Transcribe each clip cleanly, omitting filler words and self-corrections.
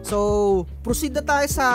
So, proceed na tayo sa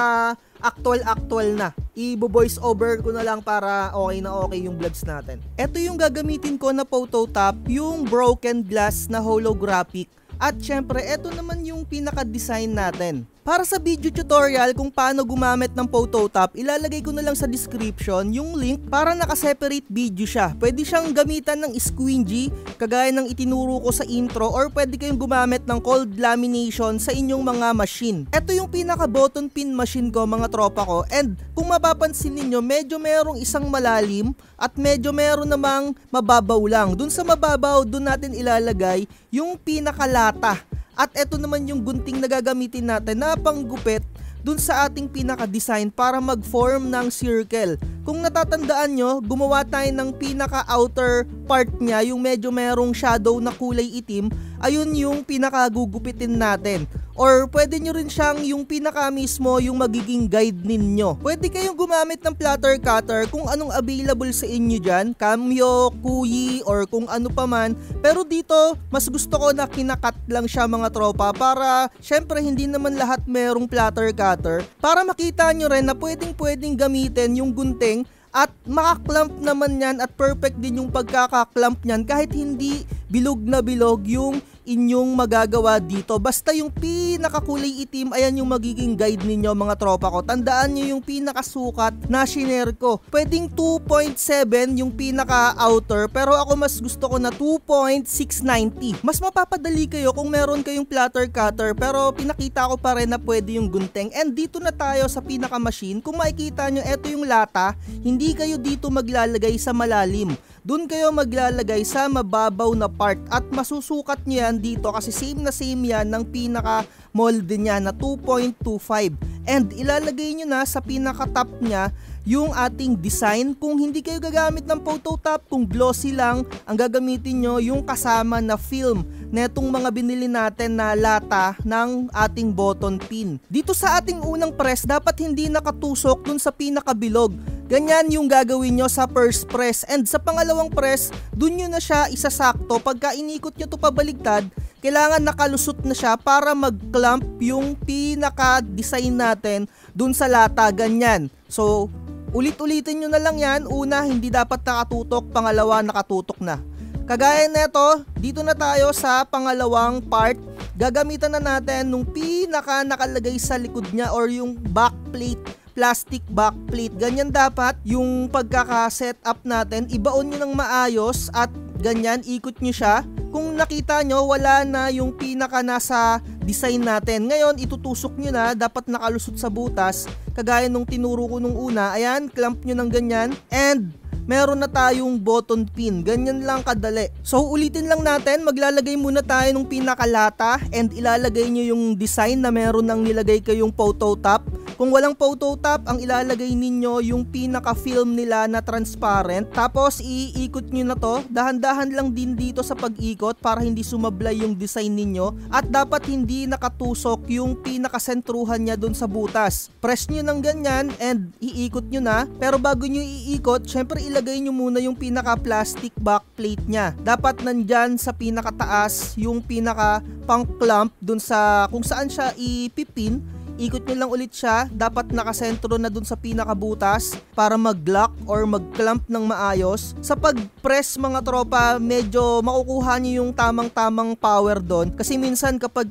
actual na. I-voice over ko na lang para okay na okay yung vlogs natin. Ito yung gagamitin ko na photo top, yung broken glass na holographic. At syempre, ito naman yung pinaka-design natin. Para sa video tutorial kung paano gumamit ng photo top, ilalagay ko na lang sa description yung link para naka-separate video siya. Pwede siyang gamitan ng squeegee, kagaya ng itinuro ko sa intro, or pwede kayong gumamit ng cold lamination sa inyong mga machine. Ito yung pinaka-button pin machine ko, mga tropa ko, and kung mapapansin ninyo, medyo merong isang malalim at medyo meron namang mababaw lang. Dun sa mababaw, dun natin ilalagay yung pinaka-lata. At eto naman yung gunting na gagamitin natin na panggupit dun sa ating pinaka-design para mag-form ng circle. Kung natatandaan nyo, gumawa tayo ng pinaka-outer part niya, yung medyo merong shadow na kulay itim, ayun yung pinaka-gugupitin natin. Or pwede nyo rin siyang yung pinaka mismo yung magiging guide ninyo. Pwede kayong gumamit ng platter cutter kung anong available sa inyo dyan, Cameo, Kuyi, or kung ano pa man. Pero dito, mas gusto ko na kinakat lang siya, mga tropa, para syempre hindi naman lahat merong platter cutter. Para makita nyo rin na pwedeng gamitin yung gunting at makaklamp naman yan at perfect din yung pagkakaklamp nyan kahit hindi bilog na bilog yung inyong magagawa dito. Basta yung pinakakulay itim, ayan yung magiging guide ninyo, mga tropa ko. Tandaan nyo yung pinakasukat na shinare ko. Pwedeng 2.7 yung pinaka-outer, pero ako mas gusto ko na 2.690. Mas mapapadali kayo kung meron kayong platter cutter, pero pinakita ko pa rin na pwede yung gunting. And dito na tayo sa pinaka-machine. Kung makikita nyo, eto yung lata. Hindi kayo dito maglalagay sa malalim. Doon kayo maglalagay sa mababaw na part at masusukat nyo yan dito kasi same na same yan ng pinaka mold niya na 2.25. And ilalagay nyo na sa pinaka top niya yung ating design. Kung hindi kayo gagamit ng photo top, kung glossy lang, ang gagamitin nyo yung kasama na film netong mga binili natin na lata ng ating button pin. Dito sa ating unang press, dapat hindi nakatusok dun sa pinakabilog. Ganyan yung gagawin nyo sa first press. And sa pangalawang press, dun nyo na siya isasakto. Pagka inikot nyo to pabaligtad, kailangan nakalusot na siya para mag-clamp yung pinaka-design natin dun sa lata. Ganyan. So, ulit-ulitin nyo na lang yan. Una, hindi dapat nakatutok. Pangalawa, nakatutok na. Kagaya neto, dito na tayo sa pangalawang part. Gagamitan na natin nung pinaka nakalagay sa likod niya or yung backplate, plastic backplate. Ganyan dapat yung pagkaka-setup natin. Ibaon nyo ng maayos at ganyan, ikot nyo siya. Kung nakita nyo, wala na yung pinaka nasa design natin. Ngayon, itutusok nyo na, dapat nakalusot sa butas. Kagaya nung tinuro ko nung una, ayan, clamp nyo ng ganyan. And meron na tayong button pin. Ganyan lang kadali. So ulitin lang natin, maglalagay muna tayo ng pinakalata and ilalagay nyo yung design na meron nang nilagay kayong photo top. Kung walang photo top, ang ilalagay ninyo yung pinaka-film nila na transparent. Tapos iikot nyo na to. Dahan-dahan lang din dito sa pag-ikot para hindi sumablay yung design ninyo. At dapat hindi nakatusok yung pinakasentruhan niya dun sa butas. Press nyo ng ganyan and iikot nyo na. Pero bago nyo iikot, syempre ilagay nyo muna yung pinaka-plastic backplate niya. Dapat nandyan sa pinakataas yung pinaka-pang-clamp dun sa kung saan siya ipipin. Ikot nyo lang ulit siya, dapat nakasentro na dun sa pinakabutas para mag-lock or mag-clamp ng maayos. Sa pag-press, mga tropa, medyo makukuha nyo yung tamang-tamang power doon. Kasi minsan kapag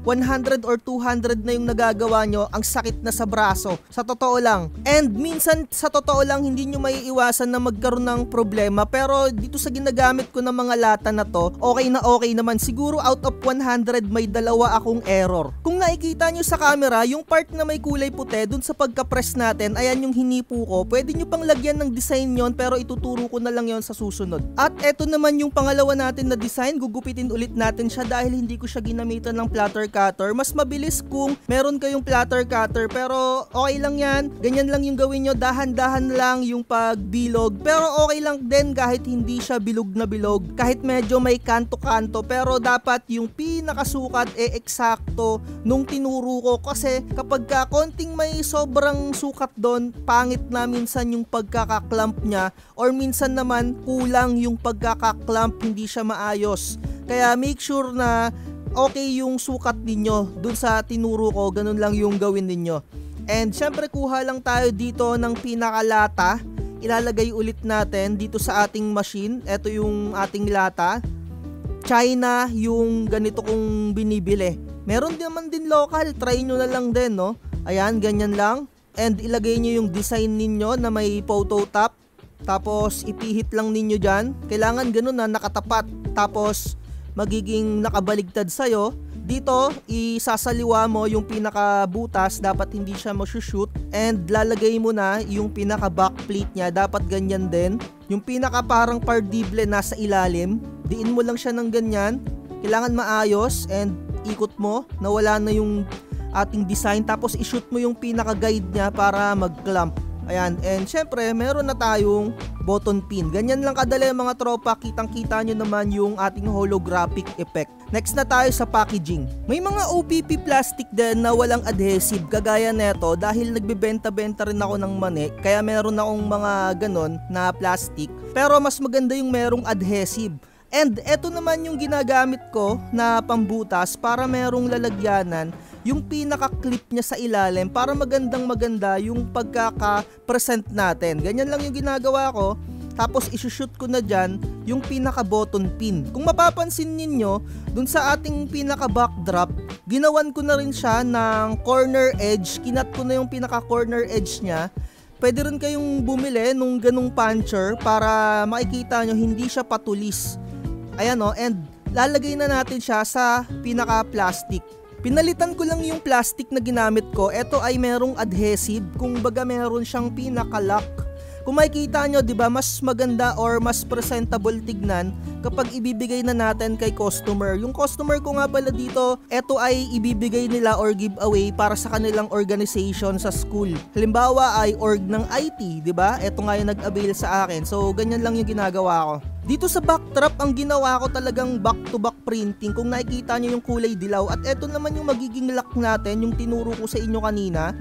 100 or 200 na yung nagagawa nyo, ang sakit na sa braso. Sa totoo lang. And minsan sa totoo lang, hindi nyo maiiwasan na magkaroon ng problema. Pero dito sa ginagamit ko ng mga lata na to, okay naman. Siguro out of 100, may dalawa akong error. Kung nakikita nyo sa camera, yung part na may kulay puti, dun sa pagka-press natin, ayan yung hinipo ko. Pwede nyo pang lagyan ng design yon, pero ituturo ko na lang yon sa susunod. At eto naman yung pangalawa natin na design, gugupitin ulit natin siya dahil hindi ko siya ginamitan ng platter cutter. Mas mabilis kung meron kayong platter cutter, pero okay lang yan. Ganyan lang yung gawin nyo, dahan-dahan lang yung pagbilog. Pero okay lang din kahit hindi siya bilog na bilog, kahit medyo may kanto-kanto, pero dapat yung pinakasukat eksakto nung tinuro ko. Kasi kapag konting may sobrang sukat doon, pangit na minsan yung pagkakaklamp niya, or minsan naman kulang yung pagkakaklamp, hindi siya maayos. Kaya make sure na okay yung sukat ninyo dun sa tinuro ko, ganun lang yung gawin ninyo. And syempre kuha lang tayo dito ng pinakalata, ilalagay ulit natin dito sa ating machine. Ito yung ating lata. China yung ganito kong binibili. Meron din naman din local, try nyo na lang din, no? Ayan, ganyan lang. And ilagay nyo yung design ninyo na may photo top. Tapos ipihit lang ninyo dyan. Kailangan ganun na nakatapat. Tapos magiging nakabaligtad sa'yo. Dito, isasaliwa mo yung pinakabutas, dapat hindi siya masushoot. And lalagay mo na yung pinaka backplate niya, dapat ganyan din. Yung pinaka parang pardible nasa ilalim, diin mo lang siya ng ganyan. Kailangan maayos and ikot mo, nawala na yung ating design. Tapos ishoot mo yung pinaka guide niya para mag-clamp. Ayan, and syempre meron na tayong button pin. Ganyan lang kadali mga tropa, kitang-kita nyo naman yung ating holographic effect. Next na tayo sa packaging. May mga OPP plastic din na walang adhesive kagaya neto, dahil nagbebenta-benta rin ako ng mani, kaya meron akong mga ganon na plastic. Pero mas maganda yung merong adhesive. And eto naman yung ginagamit ko na pambutas para merong lalagyanan yung pinaka-clip niya sa ilalim para magandang-maganda yung pagkaka-present natin. Ganyan lang yung ginagawa ko. Tapos isushoot ko na dyan yung pinaka-button pin. Kung mapapansin ninyo, dun sa ating pinaka-backdrop, ginawan ko na rin siya ng corner edge. Kinat ko na yung pinaka-corner edge niya. Pwede rin kayong bumili nung ganung puncher para makikita nyo hindi siya patulis. Ayan o, and lalagay na natin siya sa pinaka-plastic. Pinalitan ko lang yung plastic na ginamit ko. Ito ay merong adhesive, kung baga meron siyang pinaka-lock. Kung makikita nyo, diba, mas maganda or mas presentable tignan kapag ibibigay na natin kay customer. Yung customer ko nga pala dito, ito ay ibibigay nila or giveaway para sa kanilang organization sa school. Halimbawa ay org ng IT, diba? Ito nga yung nag-avail sa akin. So, ganyan lang yung ginagawa ko. Dito sa backdrop, ang ginawa ko talagang back-to-back printing. Kung nakikita nyo yung kulay dilaw. At ito naman yung magiging lock natin, yung tinuro ko sa inyo kanina.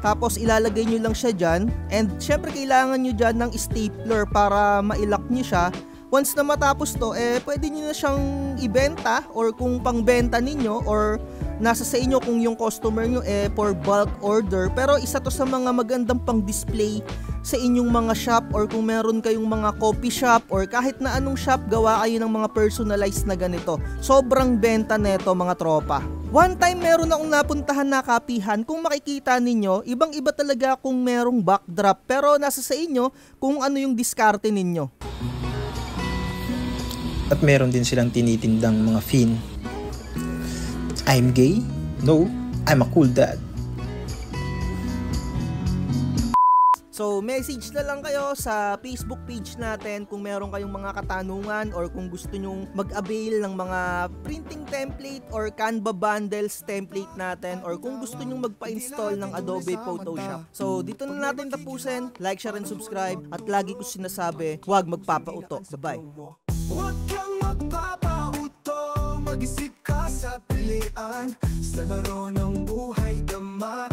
Tapos ilalagay nyo lang siya dyan. And syempre kailangan nyo dyan ng stapler para mailock nyo siya. Once na matapos to, pwede nyo na siyang ibenta or kung pangbenta ninyo or nasa sa inyo kung yung customer nyo for bulk order. Pero isa to sa mga magandang pang display sa inyong mga shop or kung meron kayong mga coffee shop or kahit na anong shop, gawa kayo ng mga personalized na ganito. Sobrang benta neto mga tropa. One time meron akong napuntahan na kapihan, kung makikita ninyo, ibang-iba talaga kung merong backdrop, pero nasa sa inyo kung ano yung diskarte ninyo. At meron din silang tinitindang mga fin. I'm gay? No, I'm a cool dad. So, message na lang kayo sa Facebook page natin kung meron kayong mga katanungan or kung gusto nyong mag-avail ng mga printing template or Canva bundles template natin or kung gusto nyong magpa-install ng Adobe Photoshop. So, dito na natin tapusin. Like, share, and subscribe. At lagi ko sinasabi, huwag magpapauto. Bye-bye. Huwag kang magpapauto, mag-isip ka sa pilian, sa laro ng buhay dama.